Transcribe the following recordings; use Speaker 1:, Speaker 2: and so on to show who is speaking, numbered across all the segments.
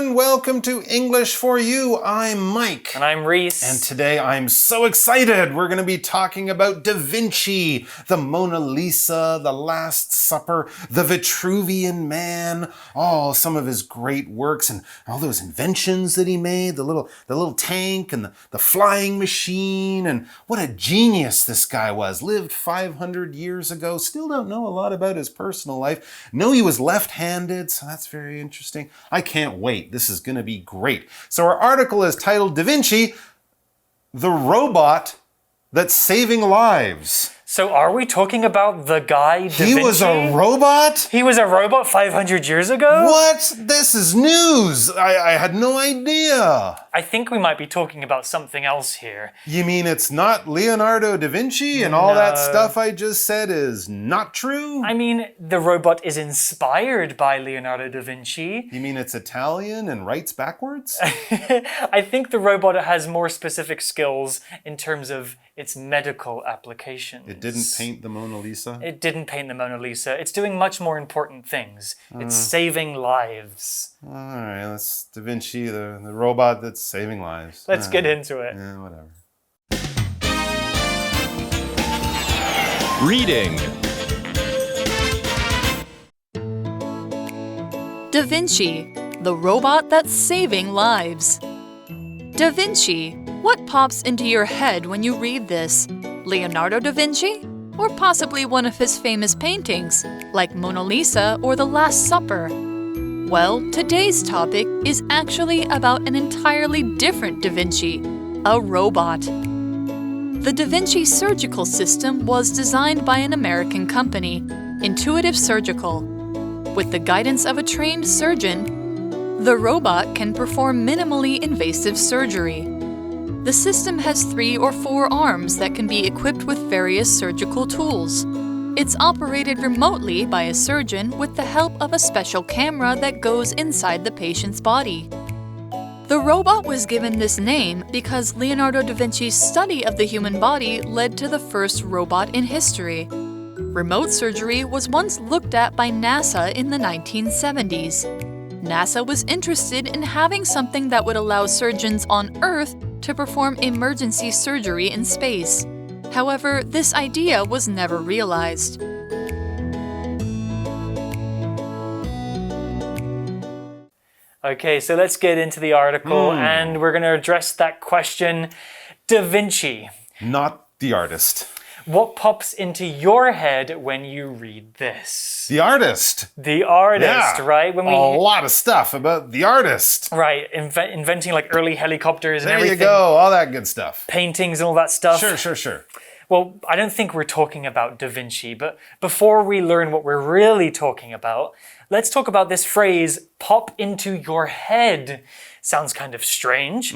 Speaker 1: everyone. Welcome to English for You. I'm Mike.
Speaker 2: And I'm Reese.
Speaker 1: And today I'm so excited. We're going to be talking about Da Vinci, the Mona Lisa, the Last Supper, the Vitruvian Man, some of his great works and all those inventions that he made, the little tank and the flying machine, and what a genius this guy was. Lived 500 years ago. Still don't know a lot about his personal life. Know he was left-handed, so that's very interesting. I can't wait. This is going to be great. So our article is titled Da Vinci, the Robot That's Saving Lives.
Speaker 2: So are we talking about the guy Da Vinci?
Speaker 1: He was a robot?
Speaker 2: He was a robot 500 years ago?
Speaker 1: What? This is news. I had no idea.
Speaker 2: I think we might be talking about something else here.
Speaker 1: You mean it's not Leonardo da Vinci and all that stuff I just said is not true?
Speaker 2: I mean, the robot is inspired by Leonardo da Vinci.
Speaker 1: You mean it's Italian and writes backwards?
Speaker 2: I think the robot has more specific skills in terms of its medical applications.
Speaker 1: It didn't paint the Mona Lisa?
Speaker 2: It didn't paint the Mona Lisa. It's doing much more important things. It's saving lives.
Speaker 1: All right, that's Da Vinci, the robot that's saving lives.
Speaker 2: Let's get into it.
Speaker 1: Yeah, whatever.
Speaker 3: Reading.
Speaker 4: Da Vinci, the robot that's saving lives. Da Vinci. What pops into your head when you read this? Leonardo da Vinci? Or possibly one of his famous paintings, like Mona Lisa or The Last Supper? Well, today's topic is actually about an entirely different Da Vinci, a robot. The Da Vinci surgical system was designed by an American company, Intuitive Surgical. With the guidance of a trained surgeon, the robot can perform minimally invasive surgery. The system has 3 or 4 arms that can be equipped with various surgical tools. It's operated remotely by a surgeon with the help of a special camera that goes inside the patient's body. The robot was given this name because Leonardo da Vinci's study of the human body led to the first robot in history. Remote surgery was once looked at by NASA in the 1970s. NASA was interested in having something that would allow surgeons on Earth to perform emergency surgery in space. However, this idea was never realized.
Speaker 2: Okay, so let's get into the article and we're going to address that question. Da Vinci.
Speaker 1: Not the artist.
Speaker 2: What pops into your head when you read this?
Speaker 1: The artist.
Speaker 2: The artist,
Speaker 1: Yeah.
Speaker 2: right? When
Speaker 1: A lot of stuff about the artist.
Speaker 2: Right, inventing like early helicopters and
Speaker 1: There
Speaker 2: everything.
Speaker 1: you go, all that good stuff.
Speaker 2: Paintings and all that stuff.
Speaker 1: Sure.
Speaker 2: Well, I don't think we're talking about Da Vinci, but before we learn what we're really talking about, let's talk about this phrase, pop into your head. Sounds kind of strange.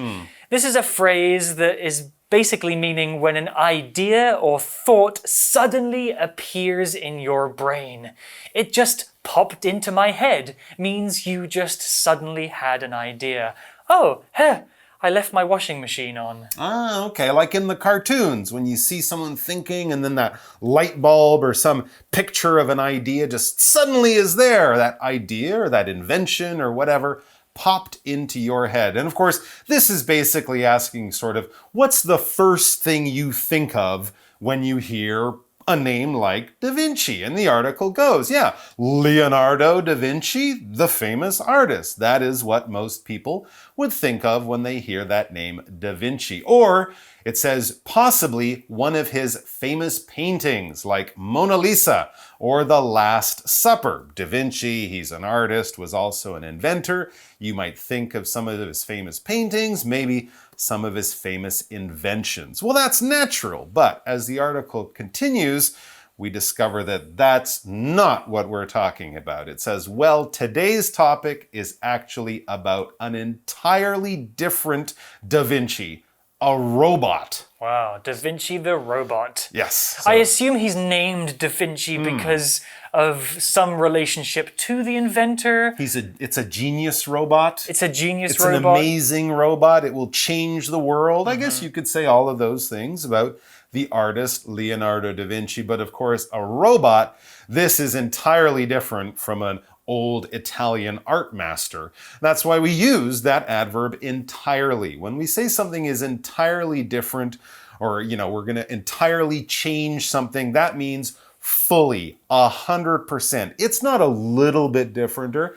Speaker 2: This is a phrase that is basically meaning when an idea or thought suddenly appears in your brain. It just popped into my head means you just suddenly had an idea. Oh, I left my washing machine on.
Speaker 1: Okay, like in the cartoons when you see someone thinking and then that light bulb or some picture of an idea just suddenly is there. That idea or that invention or whatever popped into your head. And of course, this is basically asking sort of, what's the first thing you think of when you hear a name like Da Vinci? And the article goes, Leonardo da Vinci, the famous artist. That is what most people would think of when they hear that name Da Vinci. Or it says possibly one of his famous paintings like Mona Lisa or The Last Supper. Da Vinci, he's an artist, was also an inventor. You might think of some of his famous paintings, maybe some of his famous inventions. Well, that's natural, but as the article continues, we discover that that's not what we're talking about. It says, well, today's topic is actually about an entirely different Da Vinci, a robot.
Speaker 2: Wow, Da Vinci the Robot.
Speaker 1: Yes.
Speaker 2: I assume he's named Da Vinci because of some relationship to the inventor.
Speaker 1: It's a genius robot.
Speaker 2: It's a genius
Speaker 1: It's
Speaker 2: robot.
Speaker 1: an amazing robot. It will change the world. I guess you could say all of those things about the artist Leonardo da Vinci. But of course, a robot, this is entirely different from an old Italian art master. That's why we use that adverb entirely. When we say something is entirely different, or, we're going to entirely change something, that means fully, 100%. It's not a little bit different or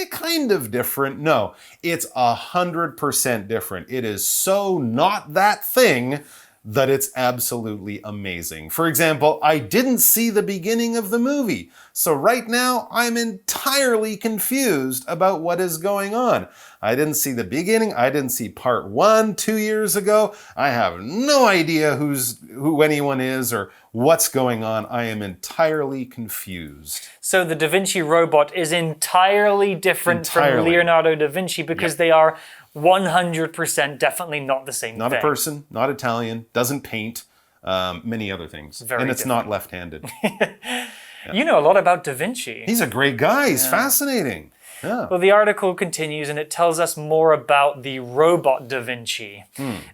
Speaker 1: kind of different. No, it's 100% different. It is so not that thing that it's absolutely amazing. For example, I didn't see the beginning of the movie, so right now I'm entirely confused about what is going on. I didn't see the beginning. I didn't see part 1 2 years ago. I have no idea who anyone is or what's going on. I am entirely confused.
Speaker 2: So the Da Vinci Robot is entirely different from Leonardo da Vinci because they are 100% definitely not the same thing.
Speaker 1: Not a person, not Italian, doesn't paint, many other things. And it's not left-handed.
Speaker 2: You know a lot about Da Vinci.
Speaker 1: He's a great guy. He's fascinating. Yeah.
Speaker 2: Well, the article continues and it tells us more about the robot Da Vinci.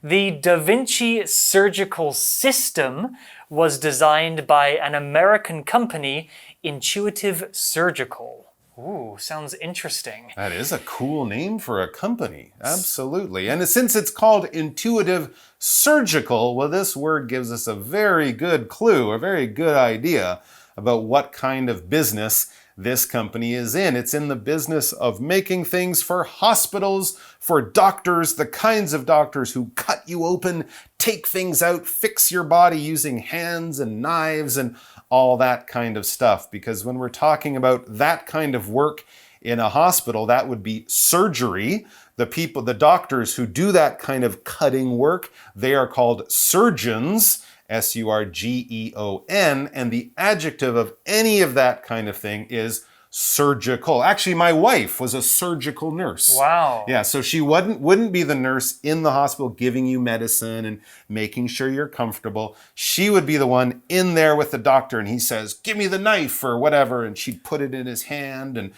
Speaker 2: The Da Vinci surgical system was designed by an American company, Intuitive Surgical. Ooh, sounds interesting.
Speaker 1: That is a cool name for a company. Absolutely. And since it's called Intuitive Surgical, well, this word gives us a very good clue, a very good idea about what kind of business this company is in. It's in the business of making things for hospitals, for doctors, the kinds of doctors who cut you open, take things out, fix your body using hands and knives and all that kind of stuff. Because when we're talking about that kind of work in a hospital, that would be surgery. The doctors who do that kind of cutting work, they are called surgeons. S-U-R-G-E-O-N, and the adjective of any of that kind of thing is surgical. Actually, my wife was a surgical nurse.
Speaker 2: Wow.
Speaker 1: Yeah, so she wouldn't be the nurse in the hospital giving you medicine and making sure you're comfortable. She would be the one in there with the doctor, and he says, "Give me the knife," or whatever, and she'd put it in his hand and,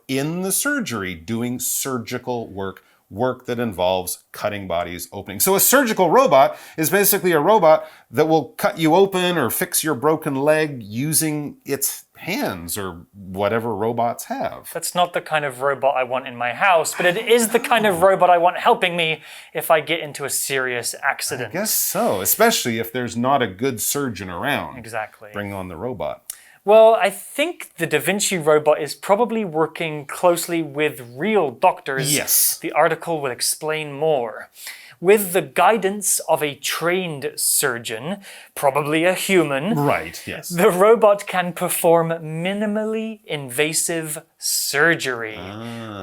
Speaker 1: in the surgery, doing surgical work that involves cutting bodies opening. So a surgical robot is basically a robot that will cut you open or fix your broken leg using its hands or whatever robots have.
Speaker 2: That's not the kind of robot I want in my house, but it is the kind of robot I want helping me if I get into a serious accident.
Speaker 1: I guess so, especially if there's not a good surgeon around.
Speaker 2: Exactly.
Speaker 1: Bring on the robot.
Speaker 2: Well, I think the Da Vinci Robot is probably working closely with real doctors.
Speaker 1: Yes.
Speaker 2: The article will explain more. With the guidance of a trained surgeon, probably a human,
Speaker 1: Right, yes.
Speaker 2: the robot can perform minimally invasive surgery.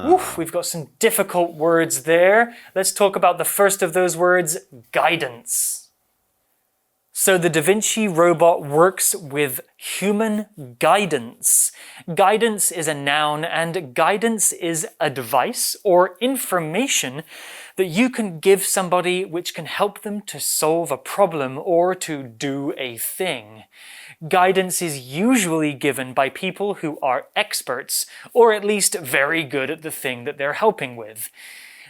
Speaker 2: Oof, we've got some difficult words there. Let's talk about the first of those words, guidance. So the Da Vinci Robot works with human guidance. Guidance is a noun, and guidance is advice or information that you can give somebody which can help them to solve a problem or to do a thing. Guidance is usually given by people who are experts, or at least very good at the thing that they're helping with.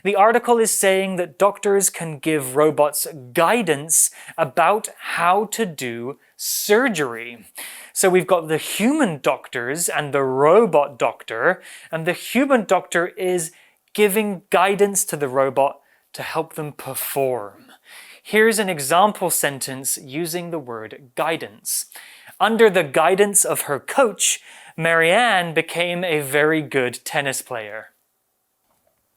Speaker 2: The article is saying that doctors can give robots guidance about how to do surgery. So we've got the human doctors and the robot doctor, and the human doctor is giving guidance to the robot to help them perform. Here's an example sentence using the word guidance. Under the guidance of her coach, Marianne became a very good tennis player.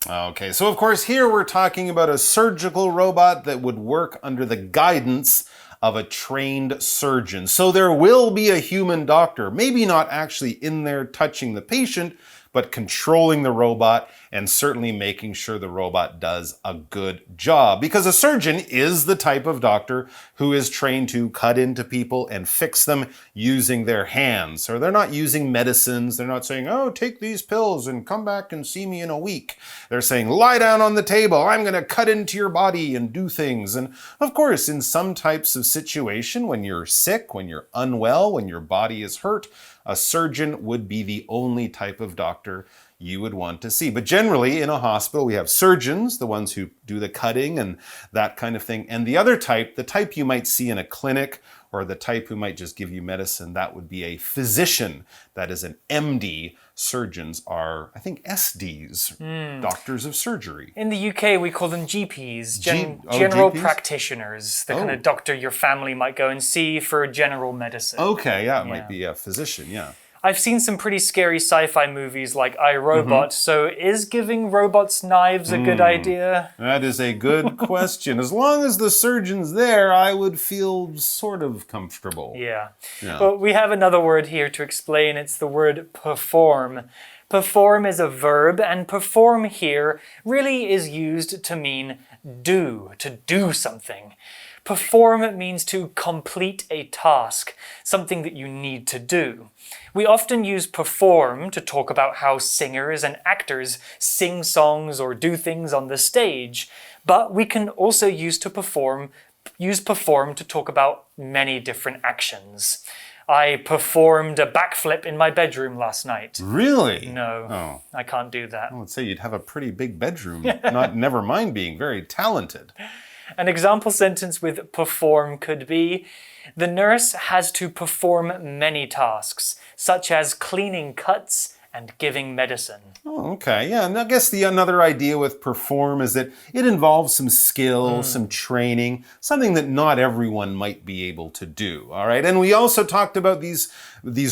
Speaker 1: Okay, so of course here we're talking about a surgical robot that would work under the guidance of a trained surgeon. So there will be a human doctor, maybe not actually in there touching the patient, but controlling the robot and certainly making sure the robot does a good job. Because a surgeon is the type of doctor who is trained to cut into people and fix them using their hands. So they're not using medicines. They're not saying, "Oh, take these pills and come back and see me in a week." They're saying, "Lie down on the table. I'm going to cut into your body and do things." And of course, in some types of situation, when you're sick, when you're unwell, when your body is hurt, a surgeon would be the only type of doctor you would want to see. But generally in a hospital, we have surgeons, the ones who do the cutting and that kind of thing. And the other type, the type you might see in a clinic or the type who might just give you medicine, that would be a physician. That is an MD. Surgeons are, I think, SDs, doctors of surgery.
Speaker 2: In the UK, we call them GPs, general
Speaker 1: GPs?
Speaker 2: practitioners, the kind of doctor your family might go and see for general medicine.
Speaker 1: Okay, yeah, it might be a physician, yeah.
Speaker 2: I've seen some pretty scary sci-fi movies like I, Robot, so is giving robots knives a good idea?
Speaker 1: That is a good question. As long as the surgeon's there, I would feel sort of comfortable.
Speaker 2: Yeah. Well, we have another word here to explain. It's the word perform. Perform is a verb, and perform here really is used to mean do, to do something. Perform means to complete a task, something that you need to do. We often use perform to talk about how singers and actors sing songs or do things on the stage, but we can also use perform to talk about many different actions. I performed a backflip in my bedroom last night.
Speaker 1: Really?
Speaker 2: No, I can't do that.
Speaker 1: I would say you'd have a pretty big bedroom, never mind being very talented.
Speaker 2: An example sentence with perform could be, the nurse has to perform many tasks, such as cleaning cuts and giving medicine.
Speaker 1: Oh, okay. Yeah, and I guess another idea with perform is that it involves some skill, some training, something that not everyone might be able to do. All right. And we also talked about these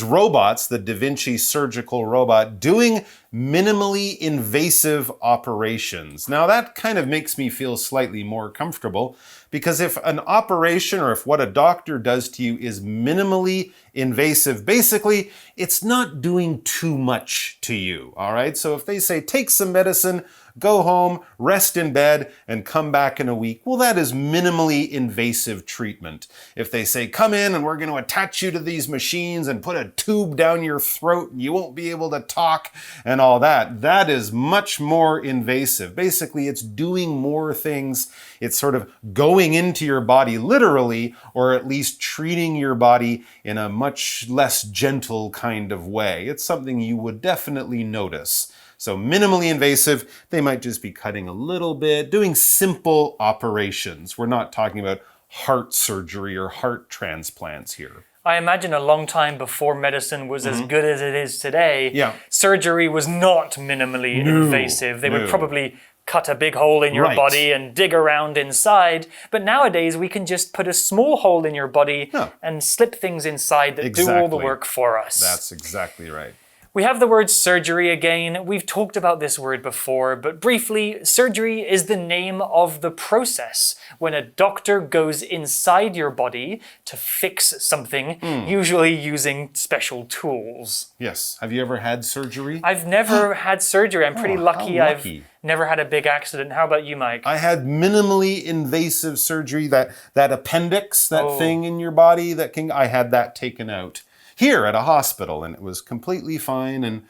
Speaker 1: robots, the Da Vinci surgical robot, doing minimally invasive operations. Now that kind of makes me feel slightly more comfortable, because if an operation or if what a doctor does to you is minimally invasive, basically it's not doing too much to you, all right? So if they say take some medicine, go home, rest in bed, and come back in a week, well, that is minimally invasive treatment. If they say come in and we're going to attach you to these machines and put a tube down your throat and you won't be able to talk and all that, that is much more invasive. Basically, it's doing more things. It's sort of going into your body literally, or at least treating your body in a much less gentle kind of way. It's something you would definitely notice. So minimally invasive, they might just be cutting a little bit, doing simple operations. We're not talking about heart surgery or heart transplants here.
Speaker 2: I imagine a long time before medicine was as good as it is today, surgery was not minimally invasive. They would probably cut a big hole in your body and dig around inside. But nowadays, we can just put a small hole in your body and slip things inside that do all the work for us.
Speaker 1: That's exactly right.
Speaker 2: We have the word surgery again. We've talked about this word before, but briefly, surgery is the name of the process when a doctor goes inside your body to fix something, usually using special tools.
Speaker 1: Yes. Have you ever had surgery?
Speaker 2: I've never had surgery. I'm pretty lucky. I've never had a big accident. How about you, Mike?
Speaker 1: I had minimally invasive surgery, that appendix, that thing in your body, I had that taken out here at a hospital, and it was completely fine. And,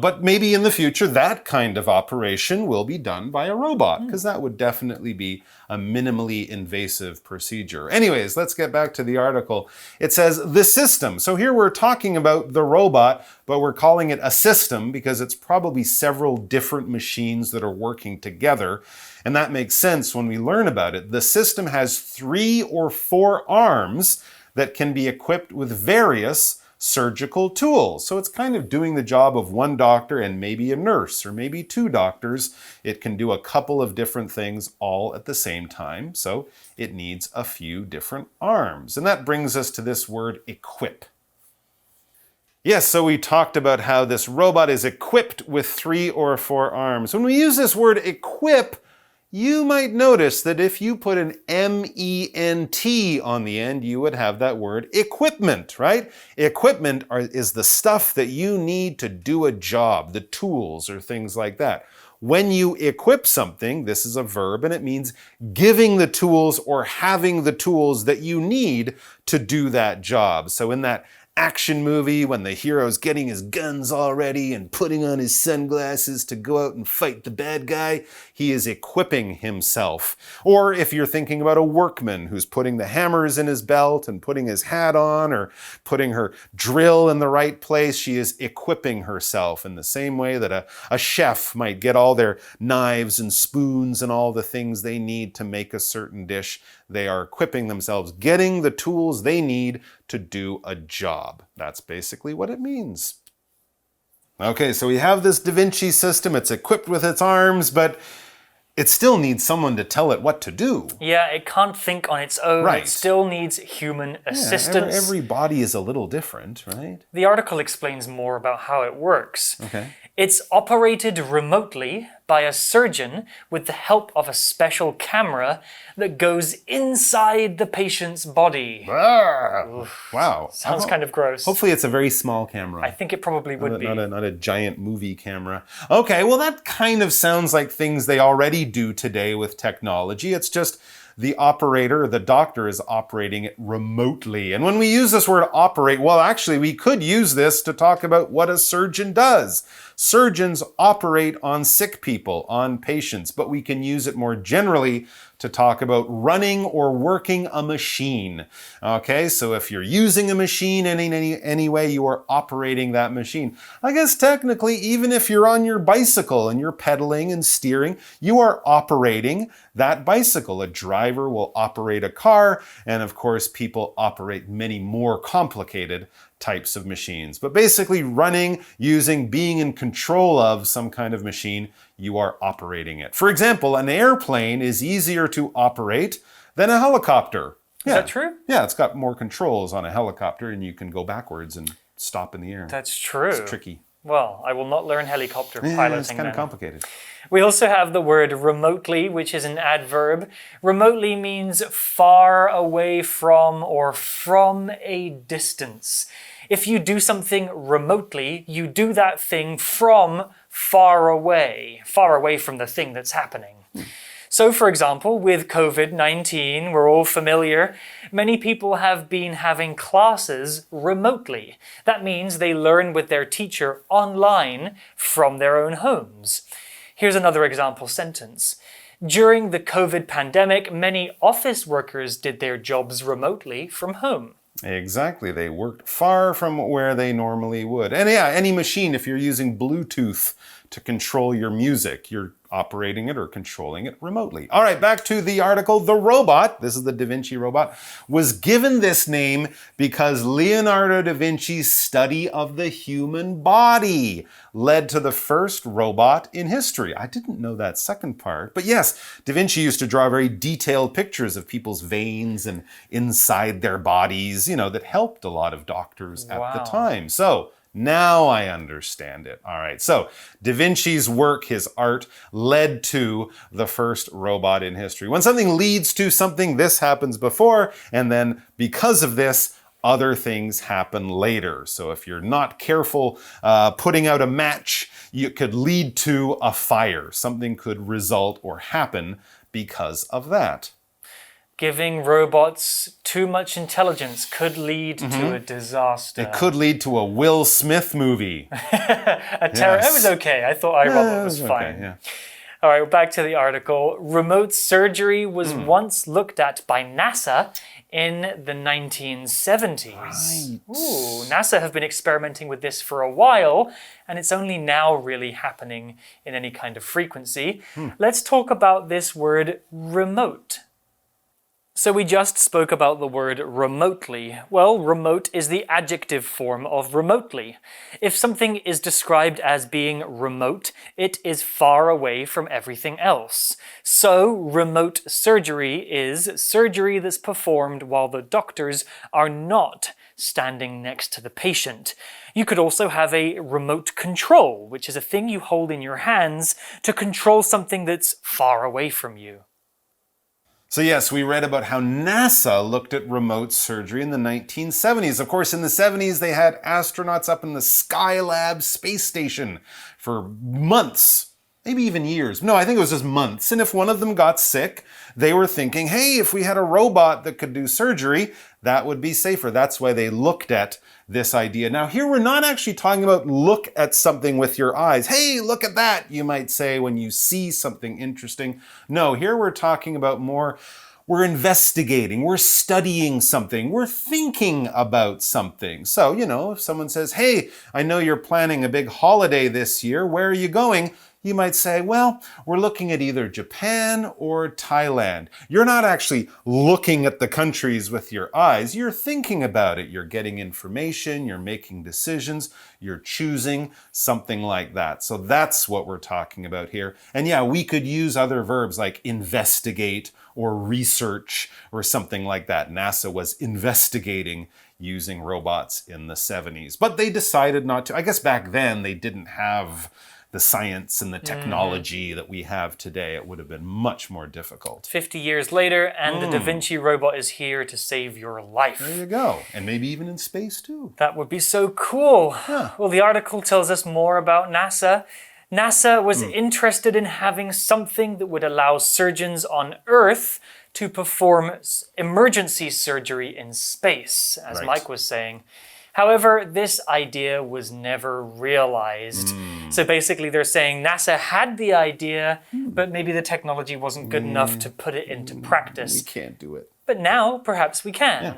Speaker 1: but maybe in the future, that kind of operation will be done by a robot, because that would definitely be a minimally invasive procedure. Anyways, let's get back to the article. It says the system. So here we're talking about the robot, but we're calling it a system because it's probably several different machines that are working together. And that makes sense when we learn about it. The system has 3 or 4 arms that can be equipped with various surgical tools. So it's kind of doing the job of one doctor and maybe a nurse or maybe 2 doctors. It can do a couple of different things all at the same time. So it needs a few different arms. And that brings us to this word equip. Yes, so we talked about how this robot is equipped with 3 or 4 arms. When we use this word equip, you might notice that if you put an M-E-N-T on the end, you would have that word equipment, right? Equipment is the stuff that you need to do a job, the tools or things like that. When you equip something, this is a verb, and it means giving the tools or having the tools that you need to do that job. So in that action movie, when the hero's getting his guns all ready and putting on his sunglasses to go out and fight the bad guy, he is equipping himself. Or if you're thinking about a workman who's putting the hammers in his belt and putting his hat on or putting her drill in the right place, she is equipping herself in the same way that a chef might get all their knives and spoons and all the things they need to make a certain dish. They are equipping themselves, getting the tools they need to do a job. That's basically what it means. Okay, so we have this Da Vinci system. It's equipped with its arms, but it still needs someone to tell it what to do.
Speaker 2: Yeah, it can't think on its own.
Speaker 1: Right.
Speaker 2: It still needs human assistance.
Speaker 1: Every body is a little different, right?
Speaker 2: The article explains more about how it works.
Speaker 1: Okay.
Speaker 2: It's operated remotely by a surgeon with the help of a special camera that goes inside the patient's body.
Speaker 1: Wow.
Speaker 2: Sounds kind of gross.
Speaker 1: Hopefully it's a very small camera.
Speaker 2: I think it probably would be.
Speaker 1: Not a giant movie camera. Okay, well that kind of sounds like things they already do today with technology. It's just the operator, the doctor, is operating it remotely. And when we use this word operate, well, actually, we could use this to talk about what a surgeon does. Surgeons operate on sick people, on patients, but we can use it more generally to talk about running or working a machine. Okay, so if you're using a machine in any way, you are operating that machine. I guess technically, even if you're on your bicycle and you're pedaling and steering, you are operating that bicycle. A driver will operate a car, and of course, people operate many more complicated types of machines. But basically, running, using, being in control of some kind of machine, you are operating it. For example, an airplane is easier to operate than a helicopter.
Speaker 2: Is that true?
Speaker 1: Yeah, it's got more controls on a helicopter, and you can go backwards and stop in the air.
Speaker 2: That's true.
Speaker 1: It's tricky.
Speaker 2: Well, I will not learn helicopter piloting
Speaker 1: It's kind of complicated.
Speaker 2: We also have the word remotely, which is an adverb. Remotely means far away from or from a distance. If you do something remotely, you do that thing from far away from the thing that's happening. So, for example, with COVID-19, we're all familiar, many people have been having classes remotely. That means they learn with their teacher online from their own homes. Here's another example sentence. During the COVID pandemic, many office workers did their jobs remotely from home.
Speaker 1: Exactly. They worked far from where they normally would. And yeah, any machine, if you're using Bluetooth to control your music, you're operating it or controlling it remotely. All right, back to the article. The robot, this is the Da Vinci robot, was given this name because Leonardo da Vinci's study of the human body led to the first robot in history. I didn't know that second part, but yes, Da Vinci used to draw very detailed pictures of people's veins and inside their bodies, that helped a lot of doctors at the time. So, now I understand it. All right, so Da Vinci's work, his art, led to the first robot in history. When something leads to something, this happens before, and then because of this, other things happen later. So if you're not careful putting out a match, it could lead to a fire. Something could result or happen because of that.
Speaker 2: Giving robots too much intelligence could lead to a disaster.
Speaker 1: It could lead to a Will Smith movie.
Speaker 2: It was okay. I thought iRobot was fine.
Speaker 1: Okay, yeah.
Speaker 2: All right, back to the article. Remote surgery was once looked at by NASA in the 1970s.
Speaker 1: Right.
Speaker 2: Ooh, NASA have been experimenting with this for a while, and it's only now really happening in any kind of frequency. Let's talk about this word remote. So we just spoke about the word remotely. Well, remote is the adjective form of remotely. If something is described as being remote, it is far away from everything else. So, remote surgery is surgery that's performed while the doctors are not standing next to the patient. You could also have a remote control, which is a thing you hold in your hands to control something that's far away from you.
Speaker 1: So yes, we read about how NASA looked at remote surgery in the 1970s. Of course, in the 70s, they had astronauts up in the Skylab space station for months, maybe even years. No, I think it was just months. And if one of them got sick, they were thinking, hey, if we had a robot that could do surgery, that would be safer. That's why they looked at this idea. Now, here we're not actually talking about look at something with your eyes. Hey, look at that, you might say when you see something interesting. No, here we're talking about more, we're investigating, we're studying something, we're thinking about something. So, if someone says, hey, I know you're planning a big holiday this year, where are you going? you might say, well, we're looking at either Japan or Thailand. You're not actually looking at the countries with your eyes. You're thinking about it. You're getting information. You're making decisions. You're choosing, something like that. So that's what we're talking about here. And yeah, we could use other verbs like investigate or research or something like that. NASA was investigating using robots in the 70s. But they decided not to. I guess back then they didn't have the science and the technology that we have today. It would have been much more difficult.
Speaker 2: 50 years later, and the Da Vinci robot is here to save your life.
Speaker 1: There you go. And maybe even in space too.
Speaker 2: That would be so cool. Well, the article tells us more about NASA. NASA was interested in having something that would allow surgeons on Earth to perform emergency surgery in space, as Mike was saying. However, this idea was never realized. So basically they're saying NASA had the idea, but maybe the technology wasn't good enough to put it into practice.
Speaker 1: We can't do it.
Speaker 2: But now, perhaps we can.
Speaker 1: Yeah.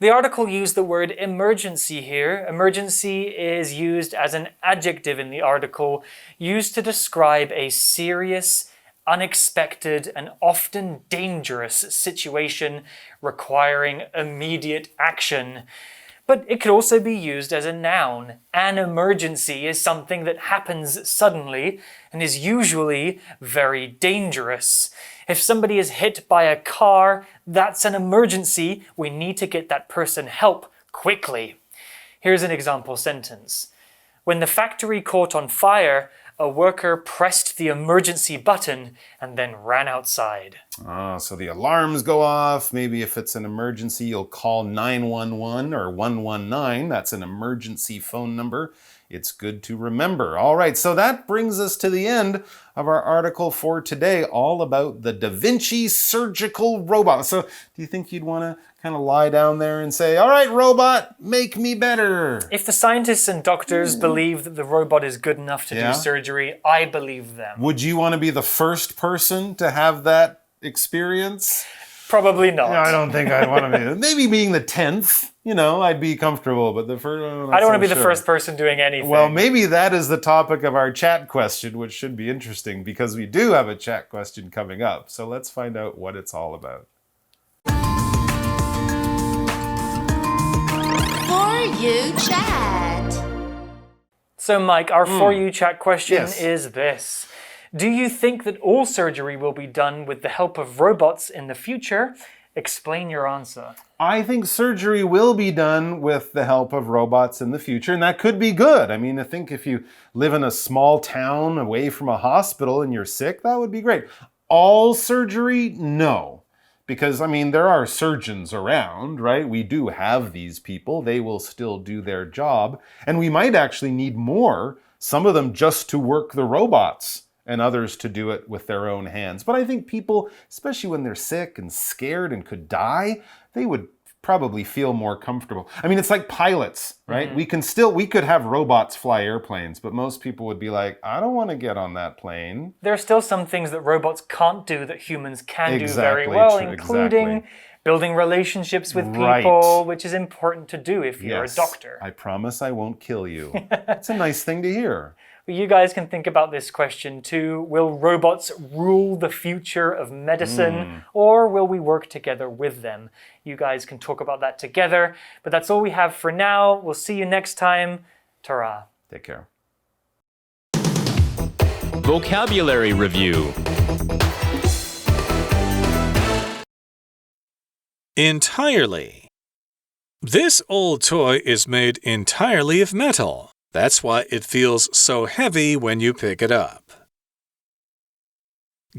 Speaker 2: The article used the word emergency here. Emergency is used as an adjective in the article, used to describe a serious, unexpected, and often dangerous situation requiring immediate action. But it could also be used as a noun. An emergency is something that happens suddenly and is usually very dangerous. If somebody is hit by a car, that's an emergency. We need to get that person help quickly. Here's an example sentence. When the factory caught on fire, a worker pressed the emergency button and then ran outside.
Speaker 1: So the alarms go off. Maybe if it's an emergency, you'll call 911 or 119. That's an emergency phone number. It's good to remember. All right, so that brings us to the end of our article for today, all about the Da Vinci surgical robot. So do you think you'd want to kind of lie down there and say, all right, robot, make me better?
Speaker 2: If the scientists and doctors believe that the robot is good enough to do surgery, I believe them.
Speaker 1: Would you want to be the first person to have that experience?
Speaker 2: Probably not.
Speaker 1: No, I don't think I'd want to be. Maybe being the 10th, I'd be comfortable, but the first,
Speaker 2: I don't want to be the first person doing anything.
Speaker 1: Well, maybe that is the topic of our chat question, which should be interesting because we do have a chat question coming up. So let's find out what it's all about.
Speaker 3: For You Chat.
Speaker 2: So, Mike, our For You Chat question is this. Do you think that all surgery will be done with the help of robots in the future? Explain your answer.
Speaker 1: I think surgery will be done with the help of robots in the future, and that could be good. I mean, I think if you live in a small town away from a hospital and you're sick, that would be great. All surgery? No. Because, there are surgeons around, right? We do have these people. They will still do their job. And we might actually need more, some of them just to work the robots, and others to do it with their own hands. But I think people, especially when they're sick and scared and could die, they would probably feel more comfortable. It's like pilots, right? We could have robots fly airplanes, but most people would be like, I don't want to get on that plane.
Speaker 2: There are still some things that robots can't do that humans can do very well, including building relationships with people, which is important to do if you're a doctor.
Speaker 1: I promise I won't kill you. It's a nice thing to hear.
Speaker 2: You guys can think about this question too. Will robots rule the future of medicine, or will we work together with them? You guys can talk about that together. But that's all we have for now. We'll see you next time. Ta-ra.
Speaker 1: Take care.
Speaker 5: Vocabulary Review. Entirely. This old toy is made entirely of metal. That's why it feels so heavy when you pick it up.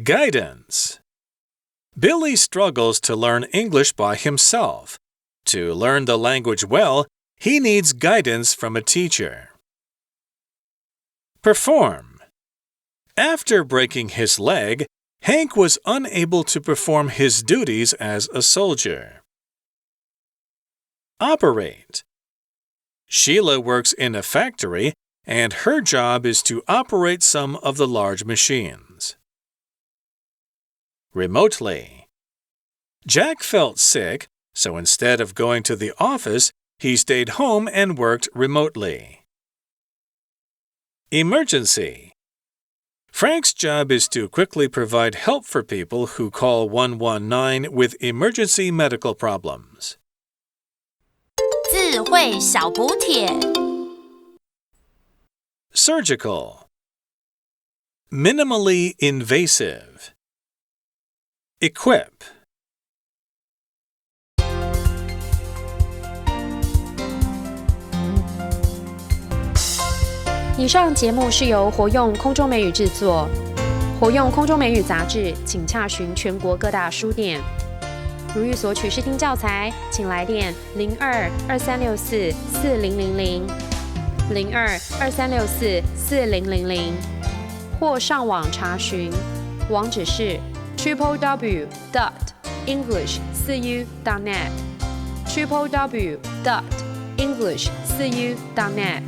Speaker 5: Guidance. Billy struggles to learn English by himself. To learn the language well, he needs guidance from a teacher. Perform. After breaking his leg, Hank was unable to perform his duties as a soldier. Operate. Sheila works in a factory, and her job is to operate some of the large machines. Remotely. Jack felt sick, so instead of going to the office, he stayed home and worked remotely. Emergency. Frank's job is to quickly provide help for people who call 119 with emergency medical problems.
Speaker 3: 智慧小补帖
Speaker 5: Surgical. Minimally invasive. Equip.
Speaker 6: 以上节目是由活用空中美语制作，活用空中美语杂志，请洽询全国各大书店。如欲索取试听教材，请来电02-2364-4000 02-2364-4000，或上网查询，网址是 www.english4u.net www.english4u.net